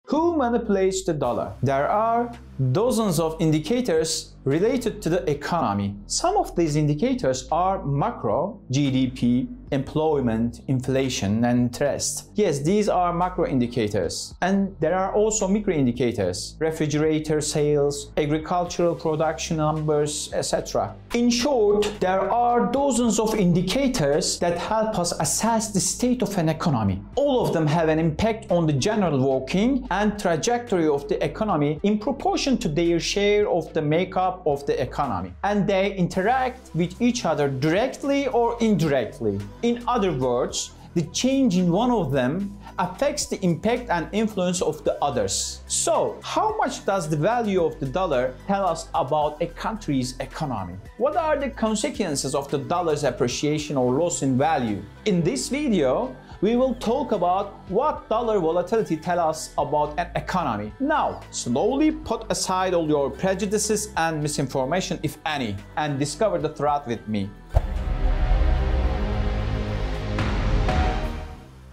Who manipulates the dollar? There are dozens of indicators related to the economy. Some of these indicators are macro, GDP, employment, inflation, and interest. Yes, these are macro indicators. And there are also micro indicators, refrigerator sales, agricultural production numbers, etc. In short, there are dozens of indicators that help us assess the state of an economy. All of them have an impact on the general working and trajectory of the economy in proportion to their share of the makeup of the economy, and they interact with each other directly or indirectly. In other words, the change in one of them affects the impact and influence of the others. So, how much does the value of the dollar tell us about a country's economy? What are the consequences of the dollar's appreciation or loss in value? In this video, we will talk about what dollar volatility tells us about an economy. Now, slowly put aside all your prejudices and misinformation, if any, and discover the truth with me.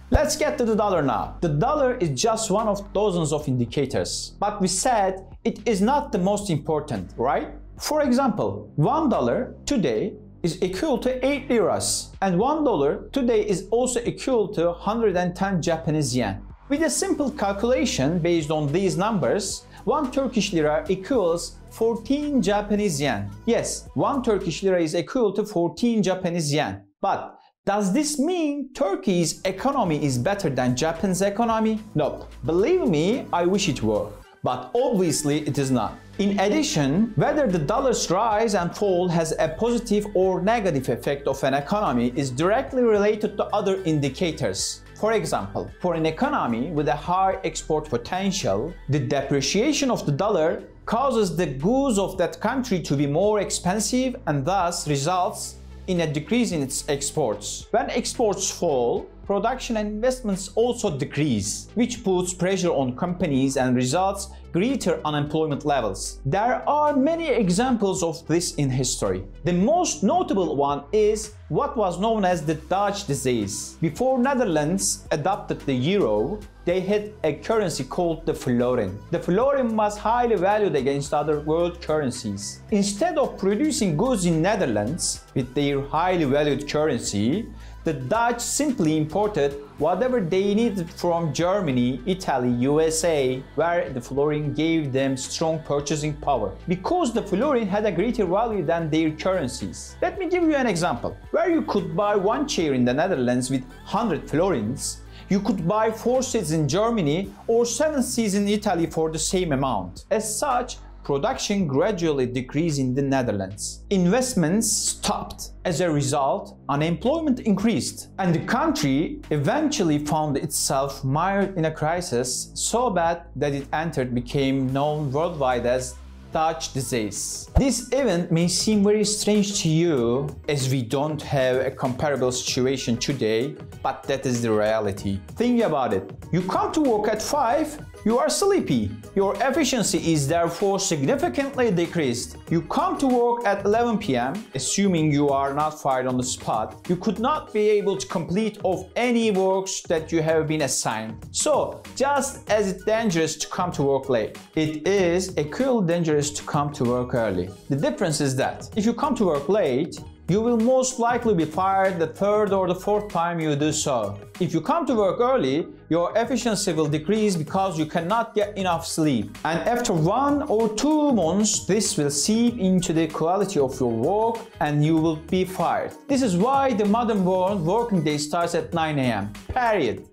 Let's get to the dollar now. The dollar is just one of dozens of indicators, but we said it is not the most important, right? For example, $1 today is equal to 8 liras, and $1 today is also equal to 110 Japanese yen. With a simple calculation based on these numbers, 1 Turkish lira equals 14 Japanese yen. Yes, 1 Turkish lira is equal to 14 Japanese yen. But does this mean Turkey's economy is better than Japan's economy? Nope. Believe me, I wish it were. But obviously it is not. In addition, whether the dollar's rise and fall has a positive or negative effect of an economy is directly related to other indicators. For example, for an economy with a high export potential, the depreciation of the dollar causes the goods of that country to be more expensive and thus results in a decrease in its exports. When exports fall, production and investments also decrease, which puts pressure on companies and results greater unemployment levels. There are many examples of this in history. The most notable one is what was known as the Dutch disease. Before Netherlands adopted the euro, they had a currency called the florin. The florin was highly valued against other world currencies. Instead of producing goods in Netherlands with their highly valued currency, the Dutch simply imported whatever they needed from Germany, Italy, USA, where the florin gave them strong purchasing power, because the florin had a greater value than their currencies. Let me give you an example. Where you could buy one chair in the Netherlands with 100 florins, you could buy 4 seats in Germany or 7 seats in Italy for the same amount. As such, production gradually decreased in the Netherlands. Investments stopped. As a result, unemployment increased, and the country eventually found itself mired in a crisis so bad that it became known worldwide as Dutch disease. This event may seem very strange to you as we don't have a comparable situation today, but that is the reality. Think about it. You come to work at 5, you are sleepy. Your efficiency is therefore significantly decreased. You come to work at 11 p.m., assuming you are not fired on the spot, you could not be able to complete of any works that you have been assigned. So, just as it's dangerous to come to work late, it is equally dangerous to come to work early. The difference is that if you come to work late, you will most likely be fired the 3rd or the 4th time you do so. If you come to work early, your efficiency will decrease because you cannot get enough sleep. And after 1 or 2 months, this will seep into the quality of your work and you will be fired. This is why the modern world working day starts at 9 a.m. Period.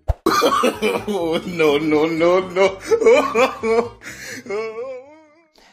No.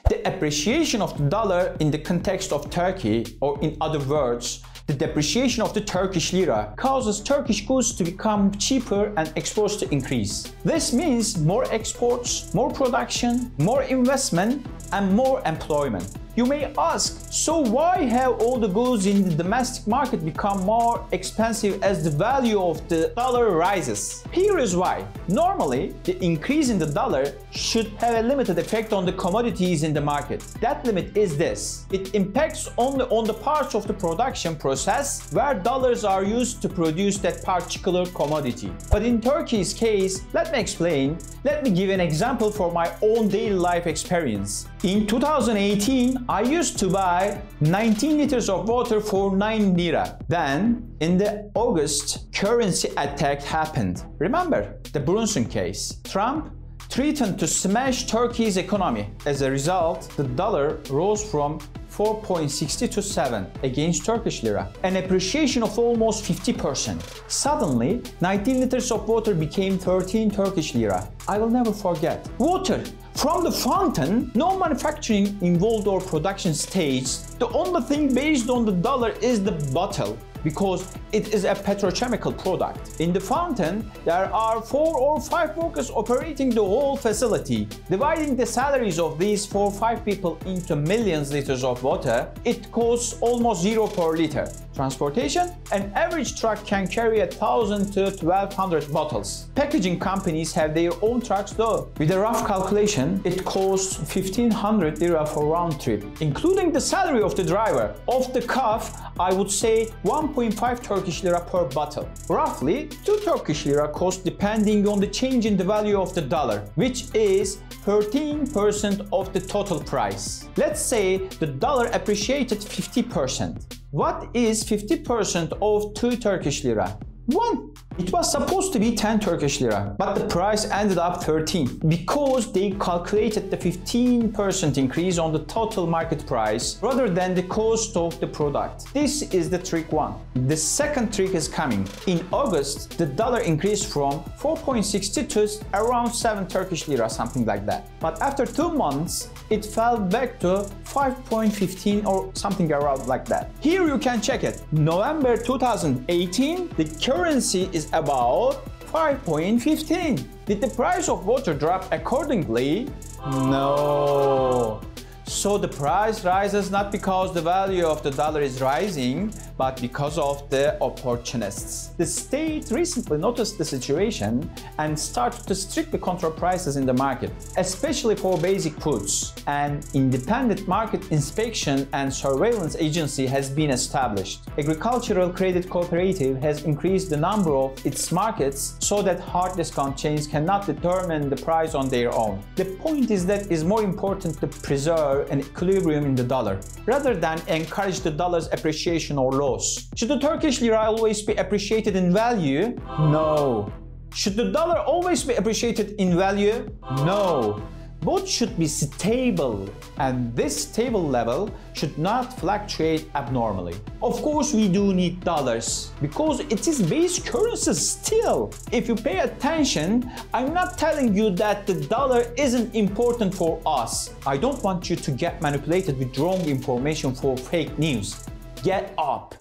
The appreciation of the dollar in the context of Turkey, or in other words, the depreciation of the Turkish lira, causes Turkish goods to become cheaper and exports to increase. This means more exports, more production, more investment, and more employment. You may ask, so why have all the goods in the domestic market become more expensive as the value of the dollar rises? Here is why. Normally, the increase in the dollar should have a limited effect on the commodities in the market. That limit is this. It impacts only on the parts of the production process where dollars are used to produce that particular commodity. But in Turkey's case, let me explain. Let me give an example for my own daily life experience. In 2018, I used to buy 19 liters of water for 9 lira. Then, in the August, currency attack happened. Remember the Brunson case. Trump threatened to smash Turkey's economy. As a result, the dollar rose from 4.60 to 7 against Turkish Lira, an appreciation of almost 50%. Suddenly, 19 liters of water became 13 Turkish Lira. I will never forget. Water from the fountain, no manufacturing involved or production stage. The only thing based on the dollar is the bottle, because it is a petrochemical product. In the fountain, there are 4 or 5 workers operating the whole facility. Dividing the salaries of these 4 or 5 people into millions liters of water, it costs almost 0 per liter. Transportation, an average truck can carry 1,000 to 1,200 bottles. Packaging companies have their own trucks though. With a rough calculation, it costs 1,500 lira for round trip, including the salary of the driver. Off the cuff, I would say 1.5 Turkish lira per bottle. Roughly 2 Turkish lira cost depending on the change in the value of the dollar, which is 13% of the total price. Let's say the dollar appreciated 50%. What is 50% of 2 Turkish lira? 1. It was supposed to be 10 Turkish lira, but the price ended up 13 because they calculated the 15% increase on the total market price rather than the cost of the product. This is the trick 1. The second trick is coming. In August, the dollar increased from 4.60 to around 7 Turkish lira, something like that. But after 2 months, it fell back to 5.15 or something around like that. Here you can check it. November 2018, the currency is about 5.15. Did the price of water drop accordingly? No. So the price rises not because the value of the dollar is rising, but because of the opportunists. The state recently noticed the situation and started to strictly control prices in the market, especially for basic foods. An independent market inspection and surveillance agency has been established. Agricultural Credit Cooperative has increased the number of its markets so that hard discount chains cannot determine the price on their own. The point is that it is more important to preserve an equilibrium in the dollar rather than encourage the dollar's appreciation or loss. Should the Turkish lira always be appreciated in value? No. Should the dollar always be appreciated in value? No. Both should be stable, and this stable level should not fluctuate abnormally. Of course, we do need dollars because it is base currency still. If you pay attention, I'm not telling you that the dollar isn't important for us. I don't want you to get manipulated with wrong information for fake news. Get up.